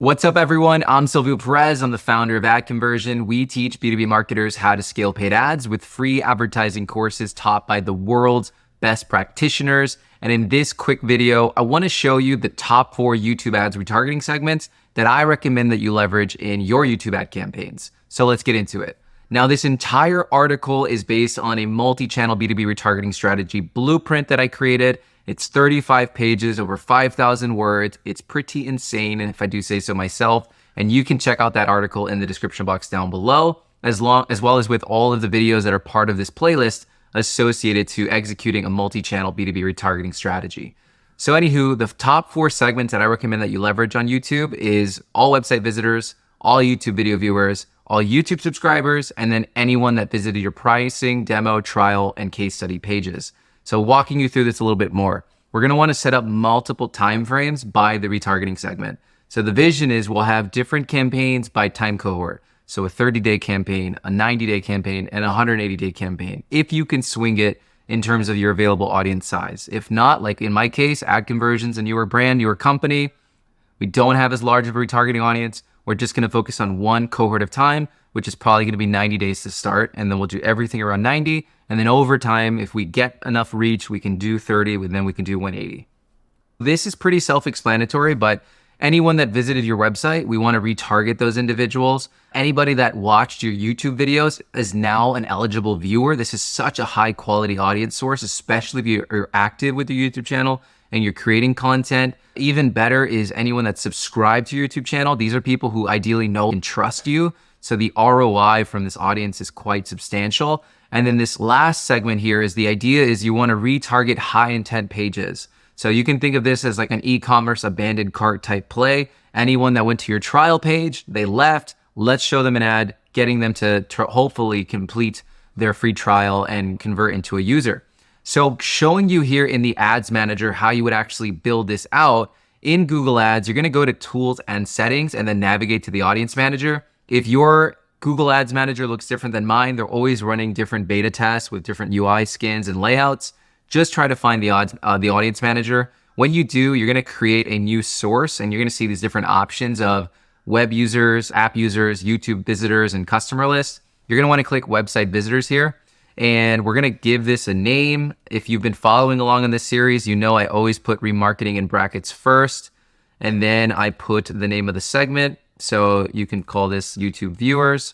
What's up, everyone? I'm Silvio Perez. I'm the founder of AdConversion. We teach B2B marketers how to scale paid ads with free advertising courses taught by the world's best practitioners. And in this quick video, I want to show you the top 4 YouTube ads retargeting segments that I recommend that you leverage in your YouTube ad campaigns. So let's get into it. Now, this entire article is based on a multi-channel B2B retargeting strategy blueprint that I created. It's 35 pages, over 5,000 words. It's pretty insane, and if I do say so myself. And you can check out that article in the description box down below, as well as with all of the videos that are part of this playlist associated to executing a multi-channel B2B retargeting strategy. So anywho, the top 4 segments that I recommend that you leverage on YouTube is all website visitors, all YouTube video viewers, all YouTube subscribers, and then anyone that visited your pricing, demo, trial, and case study pages. So walking you through this a little bit more, we're going to want to set up multiple timeframes by the retargeting segment. So the vision is we'll have different campaigns by time cohort. So a 30-day campaign, a 90-day campaign, and a 180-day campaign, if you can swing it in terms of your available audience size. If not, like in my case, AdConversion's a newer brand, newer company, we don't have as large of a retargeting audience. We're just going to focus on one cohort of time, which is probably going to be 90 days to start. And then we'll do everything around 90. And then over time, if we get enough reach, we can do 30, and then we can do 180. This is pretty self-explanatory, but anyone that visited your website, we want to retarget those individuals. Anybody that watched your YouTube videos is now an eligible viewer. This is such a high quality audience source, especially if you're active with your YouTube channel and you're creating content. Even better is anyone that's subscribed to your YouTube channel. These are people who ideally know and trust you. So the ROI from this audience is quite substantial. And then this last segment here is the idea is you want to retarget high intent pages. So you can think of this as like an e-commerce abandoned cart type play. Anyone that went to your trial page, they left, let's show them an ad, getting them to hopefully complete their free trial and convert into a user. So showing you here in the ads manager how you would actually build this out in Google Ads, you're going to go to tools and settings and then navigate to the audience manager. If your Google Ads Manager looks different than mine, they're always running different beta tests with different UI skins and layouts. Just try to find the Audience Manager. When you do, you're going to create a new source and you're going to see these different options of web users, app users, YouTube visitors, and customer lists. You're going to want to click website visitors here. And we're going to give this a name. If you've been following along in this series, you know I always put remarketing in brackets first. And then I put the name of the segment. So you can call this YouTube viewers,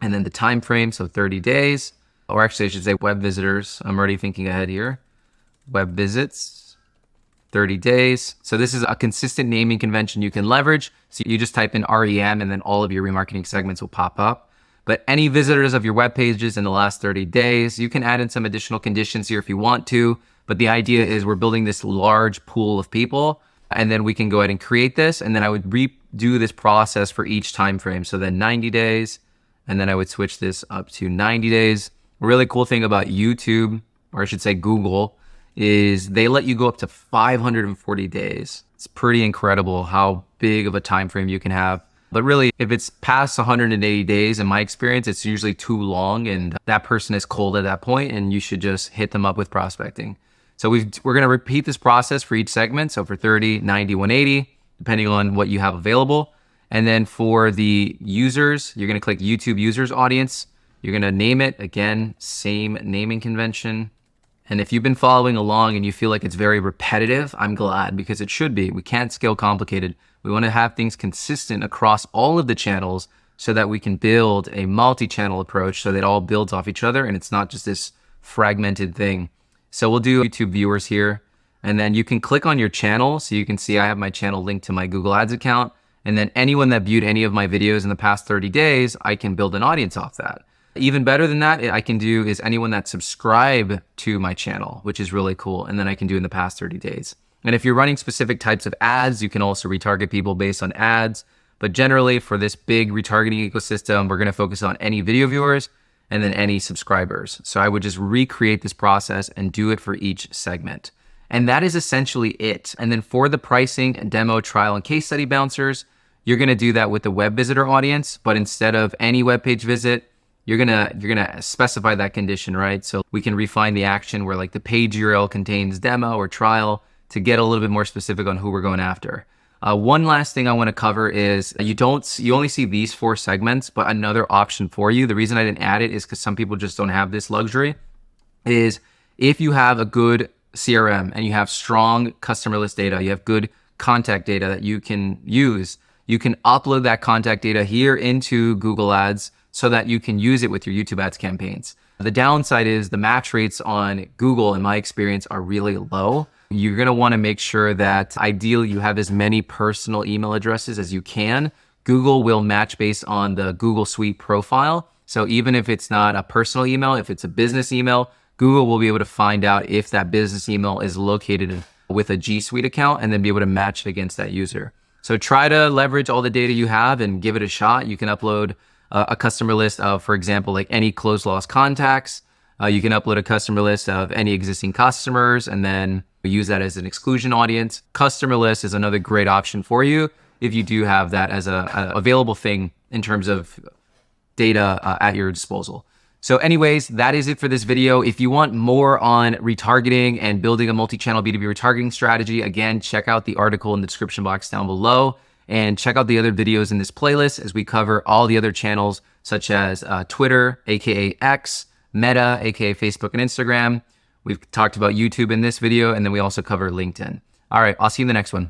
and then the time frame, so 30 days, or actually I should say web visitors. I'm already thinking ahead here. Web visits, 30 days. So this is a consistent naming convention you can leverage. So you just type in REM and then all of your remarketing segments will pop up. But any visitors of your web pages in the last 30 days, you can add in some additional conditions here if you want to. But the idea is we're building this large pool of people, and then we can go ahead and create this. And then I would redo this process for each time frame. So then 90 days, and then I would switch this up to 90 days. A really cool thing about YouTube, or I should say Google, is they let you go up to 540 days. It's pretty incredible how big of a time frame you can have. But really, if it's past 180 days, in my experience, it's usually too long and that person is cold at that point and you should just hit them up with prospecting. So we're going to repeat this process for each segment. So for 30, 90, 180, depending on what you have available. And then for the users, you're going to click YouTube users audience. You're going to name it. Again, same naming convention. And if you've been following along and you feel like it's very repetitive, I'm glad, because it should be. We can't scale complicated. We want to have things consistent across all of the channels so that we can build a multi-channel approach so that it all builds off each other and it's not just this fragmented thing. So we'll do YouTube viewers here, and then you can click on your channel. So you can see I have my channel linked to my Google Ads account. And then anyone that viewed any of my videos in the past 30 days, I can build an audience off that. Even better than that, I can do is anyone that subscribed to my channel, which is really cool. And then I can do in the past 30 days. And if you're running specific types of ads, you can also retarget people based on ads. But generally for this big retargeting ecosystem, we're going to focus on any video viewers and then any subscribers. So I would just recreate this process and do it for each segment. And that is essentially it. And then for the pricing, demo, trial, and case study bouncers, you're going to do that with the web visitor audience, but instead of any web page visit, you're gonna specify that condition, right? So we can refine the action where like the page URL contains demo or trial to get a little bit more specific on who we're going after. One last thing I want to cover is you only see these 4 segments, but another option for you. The reason I didn't add it is because some people just don't have this luxury. Is if you have a good CRM and you have strong customer list data, you have good contact data that you can use, you can upload that contact data here into Google Ads so that you can use it with your YouTube ads campaigns. The downside is the match rates on Google, in my experience, are really low. You're going to want to make sure that ideally you have as many personal email addresses as you can. Google will match based on the Google Suite profile. So even if it's not a personal email, if it's a business email, Google will be able to find out if that business email is located with a G Suite account and then be able to match it against that user. So try to leverage all the data you have and give it a shot. You can upload a customer list of, for example, like any closed lost contacts. You can upload a customer list of any existing customers and then use that as an exclusion audience. Customer list is another great option for you if you do have that as a available thing in terms of data at your disposal. So anyways, that is it for this video. If you want more on retargeting and building a multi-channel B2B retargeting strategy, again, check out the article in the description box down below and check out the other videos in this playlist as we cover all the other channels such as Twitter, aka X, Meta, aka Facebook and Instagram. We've talked about YouTube in this video, and then we also cover LinkedIn. All right, I'll see you in the next one.